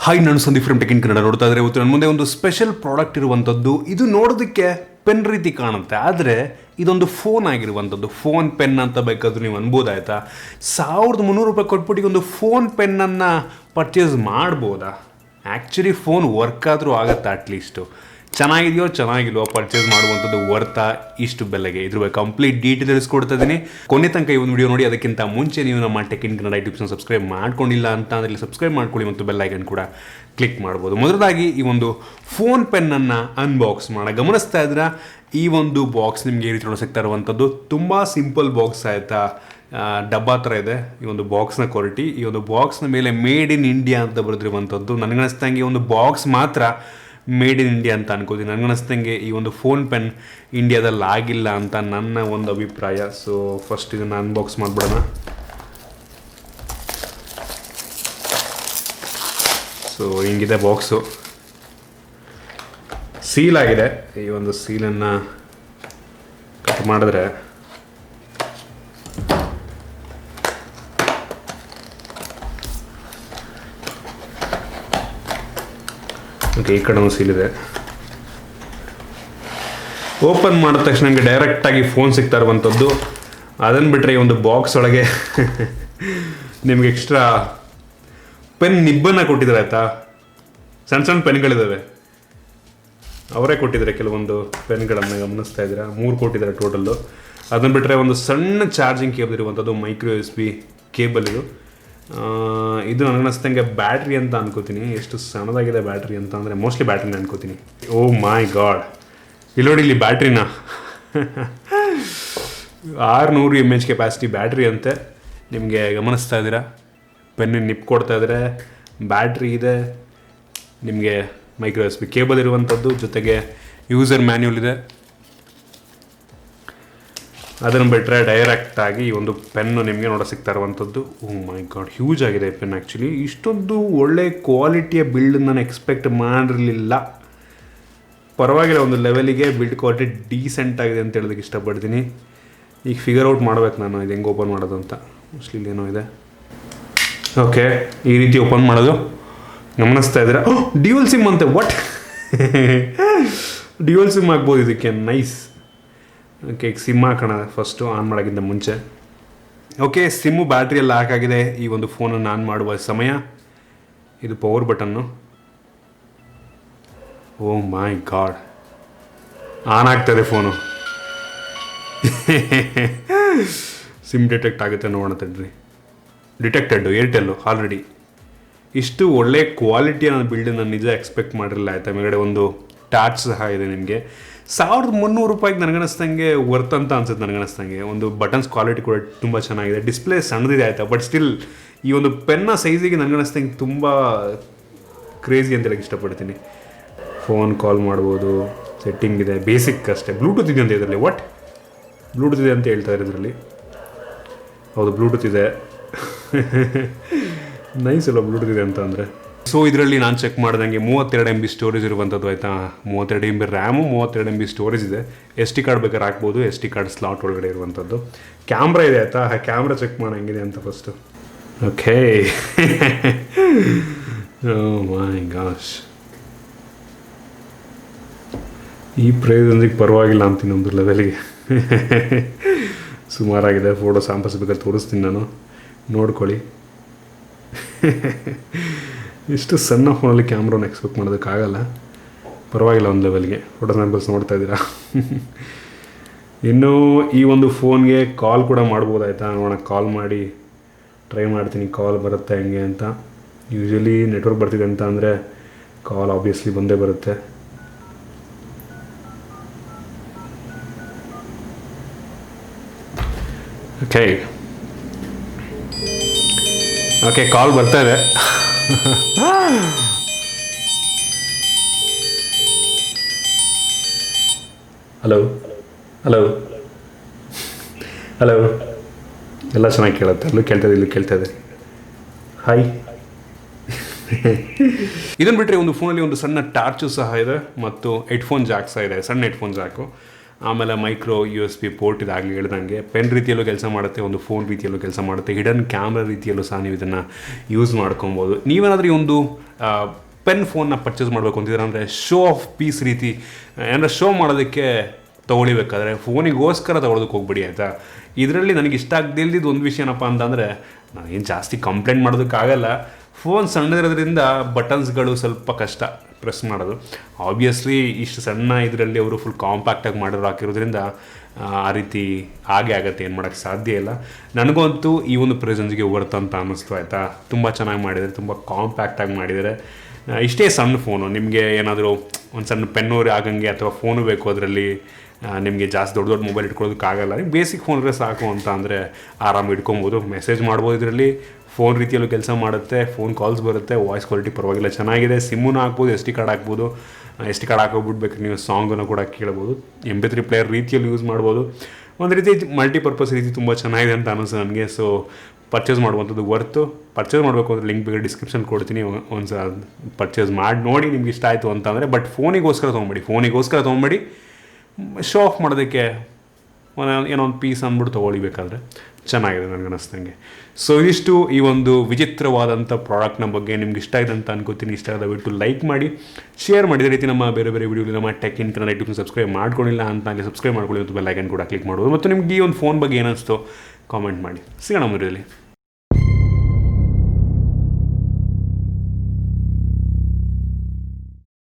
Hi, ನಾನು Sandeep from tech in Kannada. ನೋಡ್ತಾ ಇದ್ರೆ ಇವತ್ತು ನನ್ನ ಮುಂದೆ ಒಂದು ಸ್ಪೆಷಲ್ ಪ್ರಾಡಕ್ಟ್ ಇರುವಂಥದ್ದು. ಇದು ನೋಡೋದಕ್ಕೆ ಪೆನ್ ರೀತಿ ಕಾಣುತ್ತೆ, ಆದರೆ ಇದೊಂದು ಫೋನ್ ಆಗಿರುವಂಥದ್ದು. ಫೋನ್ ಪೆನ್ ಅಂತ ಬೇಕಾದ್ರೂ ನೀವು ಅನ್ಬೋದಾಯ್ತಾ. 1300 ರೂಪಾಯಿ ಕೊಟ್ಬಿಟ್ಟು ಒಂದು ಫೋನ್ ಪೆನ್ನನ್ನು ಪರ್ಚೇಸ್ ಮಾಡ್ಬೋದಾ? ಆ್ಯಕ್ಚುಲಿ ಫೋನ್ ವರ್ಕ್ ಆದರೂ ಆಗುತ್ತಾ? ಅಟ್ಲೀಸ್ಟು ಚೆನ್ನಾಗಿದೆಯೋ ಚೆನ್ನಾಗಿಲ್ವೋ ಪರ್ಚೇಸ್ ಮಾಡುವಂಥದ್ದು ವರ್ತಾ ಇಷ್ಟು ಬೆಲೆಗೆ? ಇದ್ರ ಬಗ್ಗೆ ಕಂಪ್ಲೀಟ್ ಡೀಟೇಲ್ಸ್ ಕೊಡ್ತಾ ಇದ್ದೀನಿ. ಕೊನೆ ತನಕ ಈ ಒಂದು ವಿಡಿಯೋ ನೋಡಿ. ಅದಕ್ಕಿಂತ ಮುಂಚೆ ನೀವು ನಮ್ಮ ಟೆಕ್ ಇನ್ ಕನ್ನಡ ಯೂಟ್ಯೂಬ್ನ ಸಬ್ಸ್ಕ್ರೈಬ್ ಮಾಡ್ಕೊಂಡಿಲ್ಲ ಅಂತ ಅಂದರೆ ಸಬ್ಸ್ಕ್ರೈಬ್ ಮಾಡ್ಕೊಳ್ಳಿ ಮತ್ತು ಬೆಲ್ ಐಕನ್ ಕೂಡ ಕ್ಲಿಕ್ ಮಾಡ್ಬೋದು. ಮೊದಲಾಗಿ ಈ ಒಂದು ಫೋನ್ ಪೆನ್ನನ್ನು ಅನ್ಬಾಕ್ಸ್ ಗಮನಿಸ್ತಾ ಇದ್ರೆ ಈ ಒಂದು ಬಾಕ್ಸ್ ನಿಮಗೆ ಈ ರೀತಿ ಸಿಗ್ತಾ ಇರುವಂಥದ್ದು ತುಂಬ ಸಿಂಪಲ್ ಬಾಕ್ಸ್ ಆಯಿತಾ. ಡಬ್ಬಾ ಥರ ಇದೆ ಈ ಒಂದು ಬಾಕ್ಸ್ನ ಕ್ವಾಲಿಟಿ. ಈ ಒಂದು ಬಾಕ್ಸ್ನ ಮೇಲೆ ಮೇಡ್ ಇನ್ ಇಂಡಿಯಾ ಅಂತ ಬರೆದಿರುವಂಥದ್ದು. ನನಗನ್ನಿಸ್ದಂಗೆ ಈ ಒಂದು ಬಾಕ್ಸ್ ಮಾತ್ರ ಮೇಡ್ ಇನ್ ಇಂಡಿಯಾ ಅಂತ ಅನ್ಕೋತೀನಿ. ನನಗನ್ನಿಸ್ದಂಗೆ ಈ ಒಂದು ಫೋನ್ ಪೆನ್ ಇಂಡಿಯಾದಲ್ಲಿ ಆಗಿಲ್ಲ ಅಂತ ನನ್ನ ಒಂದು ಅಭಿಪ್ರಾಯ. ಸೊ ಫಸ್ಟ್ ಇದನ್ನು ಅನ್ಬಾಕ್ಸ್ ಮಾಡಿಬಿಡೋಣ. ಸೊ ಹಿಂಗಿದೆ ಬಾಕ್ಸು, ಸೀಲ್ ಆಗಿದೆ. ಈ ಒಂದು ಸೀಲನ್ನು ಕಟ್ ಮಾಡಿದ್ರೆ ಓಕೆ, ಈ ಕಡೆ ಒಂದು ಸೀಲ್ ಇದೆ. ಓಪನ್ ಮಾಡಿದ ತಕ್ಷಣ ನನಗೆ ಡೈರೆಕ್ಟಾಗಿ ಫೋನ್ ಸಿಗ್ತಾ ಇರುವಂಥದ್ದು. ಅದನ್ನು ಬಿಟ್ಟರೆ ಈ ಒಂದು ಬಾಕ್ಸ್ ಒಳಗೆ ನಿಮಗೆ ಎಕ್ಸ್ಟ್ರಾ ಪೆನ್ ನಿಬ್ಬನ್ನು ಕೊಟ್ಟಿದ್ದಾರೆ ಆಯಿತಾ. ಸಣ್ಣ ಸಣ್ಣ ಪೆನ್ಗಳಿದ್ದಾವೆ, ಅವರೇ ಕೊಟ್ಟಿದ್ದಾರೆ ಕೆಲವೊಂದು ಪೆನ್ಗಳನ್ನು ಗಮನಿಸ್ತಾ ಇದ್ದೀರಾ. 3 ಕೊಟ್ಟಿದ್ದಾರೆ ಟೋಟಲ್ಲು. ಅದನ್ನು ಬಿಟ್ಟರೆ ಒಂದು ಸಣ್ಣ ಚಾರ್ಜಿಂಗ್ ಕೇಬಲ್ ಇರುವಂಥದ್ದು, ಮೈಕ್ರೋ USB ಕೇಬಲ್ ಇದು. ಇದು ನನಗನ್ನಿಸ್ದಂಗೆ ಬ್ಯಾಟ್ರಿ ಅಂತ ಅನ್ಕೋತೀನಿ. ಎಷ್ಟು ಸಣ್ಣದಾಗಿದೆ ಬ್ಯಾಟ್ರಿ ಅಂತ ಅಂದರೆ ಮೋಸ್ಟ್ಲಿ ಬ್ಯಾಟ್ರಿನ ಅನ್ಕೋತೀನಿ. ಓ ಮೈ ಗಾಡ್, ಇಲ್ಲಿ ನೋಡಿ, ಇಲ್ಲಿ ಬ್ಯಾಟ್ರಿನ 600 mAh ಕೆಪಾಸಿಟಿ ಬ್ಯಾಟ್ರಿ ಅಂತೆ. ನಿಮಗೆ ಗಮನಿಸ್ತಾ ಇದ್ದೀರಾ, ಪೆನ್ನಿನ ನಿಪ್ ಕೊಡ್ತಾ ಇದ್ದಾರೆ, ಬ್ಯಾಟ್ರಿ ಇದೆ, ನಿಮಗೆ ಮೈಕ್ರೋ USB ಕೇಬಲ್ ಇರುವಂಥದ್ದು, ಜೊತೆಗೆ ಯೂಸರ್ ಮ್ಯಾನ್ಯೂಲ್ ಇದೆ. ಅದನ್ನು ಬಿಟ್ಟರೆ ಡೈರೆಕ್ಟಾಗಿ ಈ ಒಂದು ಪೆನ್ನು ನಿಮಗೆ ಸಿಗ್ತಾ ಇರುವಂಥದ್ದು. ಓ ಮೈ ಗಾಡ್, ಹ್ಯೂಜ್ ಆಗಿದೆ ಪೆನ್. ಆ್ಯಕ್ಚುಲಿ ಇಷ್ಟೊಂದು ಒಳ್ಳೆ ಕ್ವಾಲಿಟಿಯ ಬಿಲ್ಡ್ ನಾನು ಎಕ್ಸ್ಪೆಕ್ಟ್ ಮಾಡಿರಲಿಲ್ಲ. ಪರವಾಗಿಲ್ಲ, ಒಂದು ಲೆವೆಲಿಗೆ ಬಿಲ್ಡ್ ಕ್ವಾಲಿಟಿ ಡೀಸೆಂಟ್ ಆಗಿದೆ ಅಂತ ಹೇಳೋದಕ್ಕೆ ಇಷ್ಟಪಡ್ತೀನಿ. ಈಗ ಫಿಗರ್ ಔಟ್ ಮಾಡ್ಬೇಕು ನಾನು ಇದು ಹೆಂಗೆ ಓಪನ್ ಮಾಡೋದು ಅಂತ. ಮೋಸ್ಟ್ಲಿ ಏನೋ ಇದೆ. ಓಕೆ, ಈ ರೀತಿ ಓಪನ್ ಮಾಡೋದು ಗಮನಿಸ್ತಾ ಇದ್ದೀರಾ. ಡ್ಯೂಯಲ್ ಸಿಮ್ ಅಂತೆ. ವಾಟ್? ಡ್ಯೂಯಲ್ ಸಿಮ್ ಆಗ್ಬೋದು ಇದಕ್ಕೆ. ನೈಸ್. ಓಕೆ, ಈಗ ಸಿಮ್ ಹಾಕೋಣ ಫಸ್ಟು ಆನ್ ಮಾಡೋಕ್ಕಿಂತ ಮುಂಚೆ. ಓಕೆ, ಸಿಮ್ಮು ಬ್ಯಾಟ್ರಿ ಎಲ್ಲ ಹಾಕಾಗಿದೆ. ಈ ಒಂದು ಫೋನನ್ನು ಆನ್ ಮಾಡುವ ಸಮಯ. ಇದು power button. Oh my God, on ಆಗ್ತದೆ ಫೋನು. ಸಿಮ್ ಡಿಟೆಕ್ಟ್ ಆಗುತ್ತೆ ನೋಡೋಣ ತಡ್ರಿ. Detected, Airtel already. ಇಷ್ಟು ಒಳ್ಳೆ ಕ್ವಾಲಿಟಿಯ ಬಿಲ್ಡ್ ನಾನು ನಿಜ ಎಕ್ಸ್ಪೆಕ್ಟ್ ಮಾಡಿರಲಿಲ್ಲ ಆಯಿತಾ. ಮೇಲ್ಗಡೆ ಒಂದು ಟಾರ್ಚ್ ಸಹ ಇದೆ ನಿಮಗೆ. 1300 ರೂಪಾಯಿಗೆ ನನಗನ್ನಿಸ್ದಂಗೆ ವರ್ತ್ ಅಂತ ಅನ್ಸುತ್ತೆ. ನನಗನ್ನಿಸ್ದಂಗೆ ಒಂದು ಬಟನ್ಸ್ ಕ್ವಾಲಿಟಿ ಕೂಡ ತುಂಬ ಚೆನ್ನಾಗಿದೆ. ಡಿಸ್ಪ್ಲೇ ಸಣ್ಣದಿದೆ ಆಯಿತಾ, ಬಟ್ ಸ್ಟಿಲ್ ಈ ಒಂದು ಪೆನ್ನ ಸೈಜಿಗೆ ನನಗನ್ನಿಸ್ದಂಗೆ ತುಂಬ ಕ್ರೇಜಿ ಅಂತ ಹೇಳಕ್ಕೆ ಇಷ್ಟಪಡ್ತೀನಿ. ಫೋನ್ ಕಾಲ್ ಮಾಡ್ಬೋದು, ಸೆಟ್ಟಿಂಗ್ ಇದೆ, ಬೇಸಿಕ್ ಅಷ್ಟೇ. ಬ್ಲೂಟೂತ್ ಇದೆ ಅಂತ ಇದರಲ್ಲಿ. ವಾಟ್? ಬ್ಲೂಟೂತ್ ಇದೆ ಅಂತ ಹೇಳ್ತಾ ಇದ್ದಾರೆ ಇದರಲ್ಲಿ. ಹೌದು, ಬ್ಲೂಟೂತ್ ಇದೆ. ನೈಸ್ ಅಲ್ಲ ಬ್ಲೂಟೂತ್ ಇದೆ ಅಂತ ಅಂದರೆ. ಸೊ ಇದರಲ್ಲಿ ನಾನು ಚೆಕ್ ಮಾಡ್ದಂಗೆ 32 MB ಸ್ಟೋರೇಜ್ ಇರುವಂಥದ್ದು ಆಯಿತಾ. 32 MB ರ್ಯಾಮು, 32 MB ಸ್ಟೋರೇಜ್ ಇದೆ. SD ಕಾರ್ಡ್ ಬೇಕಾದ್ರೆ ಹಾಕ್ಬೋದು. SD ಕಾರ್ಡ್ ಸ್ಲಾಟ್ ಒಳಗಡೆ ಇರುವಂಥದ್ದು. ಕ್ಯಾಮ್ರಾ ಇದೆ ಆಯಿತಾ. ಕ್ಯಾಮ್ರಾ ಚೆಕ್ ಮಾಡಿ ಹೆಂಗಿದೆ ಅಂತ ಫಸ್ಟು. ಓಕೆ. ಓ ಮೈ ಗಾಶ್, ಈ ಪ್ರೈಸೊಂದಿಗೆ ಪರವಾಗಿಲ್ಲ ಅಂತೀನಿ ಒಂದು ಲೆವೆಲ್ಗೆ. ಸುಮಾರಾಗಿದೆ. ಫೋಟೋ ಸ್ಯಾಂಪಲ್ಸ್ ಬೇಕಾದ್ರೆ ತೋರಿಸ್ತೀನಿ ನಾನು, ನೋಡ್ಕೊಳ್ಳಿ. ಇಷ್ಟು ಸಣ್ಣ ಫೋನಲ್ಲಿ ಕ್ಯಾಮ್ರಾನ ಎಕ್ಸ್ಪೆಕ್ಟ್ ಮಾಡೋದಕ್ಕಾಗಲ್ಲ. ಪರವಾಗಿಲ್ಲ ಒಂದು ಲೆವೆಲ್ಗೆ. ಫೋಟೋ ಸ್ಯಾಂಪಲ್ಸ್ ನೋಡ್ತಾ ಇದ್ದೀರಾ. ಇನ್ನೂ ಈ ಒಂದು ಫೋನ್ಗೆ ಕಾಲ್ ಕೂಡ ಮಾಡ್ಬೋದಾಯ್ತಾ. ನೋಡೋಣ, ಕಾಲ್ ಮಾಡಿ ಟ್ರೈ ಮಾಡ್ತೀನಿ. ಕಾಲ್ ಬರುತ್ತೆ ಹೆಂಗೆ ಅಂತ. ಯೂಶ್ವಲಿ ನೆಟ್ವರ್ಕ್ ಬರ್ತಿದೆ ಅಂತ ಅಂದರೆ ಕಾಲ್ ಆಬ್ವಿಯಸ್ಲಿ ಬಂದೇ ಬರುತ್ತೆ. ಓಕೆ ಓಕೆ, ಕಾಲ್ ಬರ್ತಾ ಇದೆ. ಹಲೋ ಹಲೋ ಹಲೋ, ಎಲ್ಲ ಚೆನ್ನಾಗಿ ಕೇಳುತ್ತೆ. ಅಲ್ಲೂ ಕೇಳ್ತಾಯಿದೆ, ಇಲ್ಲೂ ಕೇಳ್ತಾಯಿದೆ. ಹಾಯ್. ಇದನ್ನು ಬಿಟ್ಟರೆ ಒಂದು ಫೋನಲ್ಲಿ ಒಂದು ಸಣ್ಣ ಟಾರ್ಚು ಸಹ ಇದೆ ಮತ್ತು ಹೆಡ್ಫೋನ್ ಜಾಕ್ ಸಹ ಇದೆ. ಸಣ್ಣ ಹೆಡ್ಫೋನ್ ಜಾಕು. ಆಮೇಲೆ ಮೈಕ್ರೋ USB ಪೋರ್ಟ್ ಇದಾಗಲಿ ಹೇಳ್ದಂಗೆ ಪೆನ್ ರೀತಿಯಲ್ಲೂ ಕೆಲಸ ಮಾಡುತ್ತೆ, ಒಂದು ಫೋನ್ ರೀತಿಯಲ್ಲೂ ಕೆಲಸ ಮಾಡುತ್ತೆ, ಹಿಡನ್ ಕ್ಯಾಮ್ರಾ ರೀತಿಯಲ್ಲೂ ಸಹ ನೀವು ಇದನ್ನು ಯೂಸ್ ಮಾಡ್ಕೊಬೋದು. ನೀವೇನಾದರೂ ಈ ಒಂದು ಪೆನ್ ಫೋನ್ನ ಪರ್ಚೇಸ್ ಮಾಡಬೇಕು ಅಂತಿದ್ರೆ ಅಂದರೆ ಶೋ ಆಫ್ ಪೀಸ್ ರೀತಿ ಏನಾರ ಶೋ ಮಾಡೋದಕ್ಕೆ ತೊಗೊಳಿಬೇಕಾದ್ರೆ ಫೋನಿಗೋಸ್ಕರ ತೊಗೊಳೋದಕ್ಕೆ ಹೋಗ್ಬಿಡಿ ಆಯಿತಾ. ಇದರಲ್ಲಿ ನನಗೆ ಇಷ್ಟ ಆಗದಿಲ್ದಿದ್ದು ಒಂದು ವಿಷಯ ಏನಪ್ಪ ಅಂತಂದರೆ, ನಾನೇನು ಜಾಸ್ತಿ ಕಂಪ್ಲೇಂಟ್ ಮಾಡೋದಕ್ಕಾಗಲ್ಲ, ಫೋನ್ ಸಣ್ಣದಿರೋದ್ರಿಂದ ಬಟನ್ಸ್ಗಳು ಸ್ವಲ್ಪ ಕಷ್ಟ ಪ್ರೆಸ್ ಮಾಡೋದು. ಆಬ್ವಿಯಸ್ಲಿ ಇಷ್ಟು ಸಣ್ಣ ಇದರಲ್ಲಿ ಅವರು ಫುಲ್ ಕಾಂಪ್ಯಾಕ್ಟಾಗಿ ಮಾಡಿರೋ ಹಾಕಿರೋದ್ರಿಂದ ಆ ರೀತಿ ಹಾಗೆ ಆಗುತ್ತೆ, ಏನು ಮಾಡೋಕ್ಕೆ ಸಾಧ್ಯ ಇಲ್ಲ. ನನಗಂತೂ ಈ ಒಂದು ಪ್ರೆಸೆನ್ಸ್ಗೆ ವರ್ತ್ ಅಂತ ಅನ್ನಿಸ್ತು ಆಯಿತಾ. ತುಂಬ ಚೆನ್ನಾಗಿ ಮಾಡಿದ್ದಾರೆ, ತುಂಬ ಕಾಂಪ್ಯಾಕ್ಟಾಗಿ ಮಾಡಿದ್ದಾರೆ. ಇಷ್ಟೇ ಸಣ್ಣ ಫೋನು, ನಿಮಗೆ ಏನಾದರೂ ಒಂದು ಸಣ್ಣ ಪೆನ್ನು ಆಗಂಗೆ ಅಥವಾ ಫೋನು ಬೇಕು, ಅದರಲ್ಲಿ ನಿಮಗೆ ಜಾಸ್ತಿ ದೊಡ್ಡ ದೊಡ್ಡ ಮೊಬೈಲ್ ಇಟ್ಕೊಳ್ಳೋದಕ್ಕಾಗಲ್ಲ. ನೀವು ಬೇಸಿಕ್ ಫೋನ್ ಇದ್ರೆ ಸಾಕು ಅಂತ ಅಂದರೆ ಆರಾಮ ಇಟ್ಕೊಬೋದು, ಮೆಸೇಜ್ ಮಾಡ್ಬೋದು. ಇದರಲ್ಲಿ ಫೋನ್ ರೀತಿಯಲ್ಲೂ ಕೆಲಸ ಮಾಡುತ್ತೆ, ಫೋನ್ ಕಾಲ್ಸ್ ಬರುತ್ತೆ, ವಾಯ್ಸ್ ಕ್ವಾಲಿಟಿ ಪರವಾಗಿಲ್ಲ ಚೆನ್ನಾಗಿದೆ. ಸಿಮ್ಮನ್ನು ಹಾಕ್ಬೋದು, SD ಕಾರ್ಡ್ ಹಾಕ್ಬೋದು. SD ಕಾರ್ಡ್ ಹಾಕೋಬಿಡ್ಬೇಕು, ನೀವು ಸಾಂಗನ್ನು ಕೂಡ ಕೇಳ್ಬೋದು. MP3 ಪ್ಲೇಯರ್ ರೀತಿಯಲ್ಲಿ ಯೂಸ್ ಮಾಡ್ಬೋದು. ಒಂದು ರೀತಿ ಮಲ್ಟಿಪರ್ಪಸ್ ರೀತಿ ತುಂಬ ಚೆನ್ನಾಗಿದೆ ಅಂತ ಅನ್ನಿಸ್ತು ನನಗೆ. ಸೊ ಪರ್ಚೇಸ್ ಮಾಡುವಂಥದ್ದು ವರ್ತು. ಪರ್ಚೇಸ್ ಮಾಡಬೇಕು ಅಂದರೆ ಲಿಂಕ್ ಬೇಕಾದ್ರೆ ಡಿಸ್ಕ್ರಿಪ್ಷನ್ ಕೊಡ್ತೀನಿ, ಒಂದು ಸಲ ಪರ್ಚೇಸ್ ಮಾಡಿ ನೋಡಿ ನಿಮ್ಗೆ ಇಷ್ಟ ಆಯಿತು ಅಂತಂದರೆ. ಬಟ್ ಫೋನಿಗೋಸ್ಕರ ತೊಗೊಂಬೇಡಿ, ಶೋ ಆಫ್ ಮಾಡೋದಕ್ಕೆ ಏನೋ ಒಂದು ಪೀಸ್ ಅಂದ್ಬಿಟ್ಟು ತೊಗೊಳ್ಬೇಕಾದ್ರೆ ಚೆನ್ನಾಗಿದೆ ನನಗೆ ಅನ್ನಿಸ್ದಂಗೆ. ಸೊ ಇದಿಷ್ಟು ಈ ಒಂದು ವಿಚಿತ್ರವಾದಂಥ ಪ್ರಾಡಕ್ಟ್ನ ಬಗ್ಗೆ. ನಿಮ್ಗೆ ಇಷ್ಟ ಆಗಿದೆ ಅಂತ ಅನ್ಕೋತೀನಿ. ಇಷ್ಟ ಆದ ಬಿಟ್ಟು ಲೈಕ್ ಮಾಡಿ, ಶೇರ್ ಮಾಡಿ. ಇದೇ ರೀತಿ ನಮ್ಮ ಬೇರೆ ಬೇರೆ ವೀಡಿಯೋಲಿ ನಮ್ಮ ಟೆಕ್ ಇನ್ ಕನ್ನಡ ಯೂಟ್ಯೂಬ್ನ ಸಬ್ಸ್ಕ್ರೈಬ್ ಮಾಡ್ಕೊಂಡಿಲ್ಲ ಅಂತ ಅಲ್ಲಿ ಸಬ್ಸ್ಕ್ರೈಬ್ ಮಾಡ್ಕೊಳ್ಳಿ ಮತ್ತು ಬೆಲ್ ಐಕನ್ ಕೂಡ ಕ್ಲಿಕ್ ಮಾಡ್ಬೋದು. ಮತ್ತು ನಿಮ್ಗೆ ಈ ಒಂದು ಫೋನ್ ಬಗ್ಗೆ ಏನಿಸ್ತೋ ಕಾಮೆಂಟ್ ಮಾಡಿ. ಸಿಗೋಣ ಮುಂದೆ.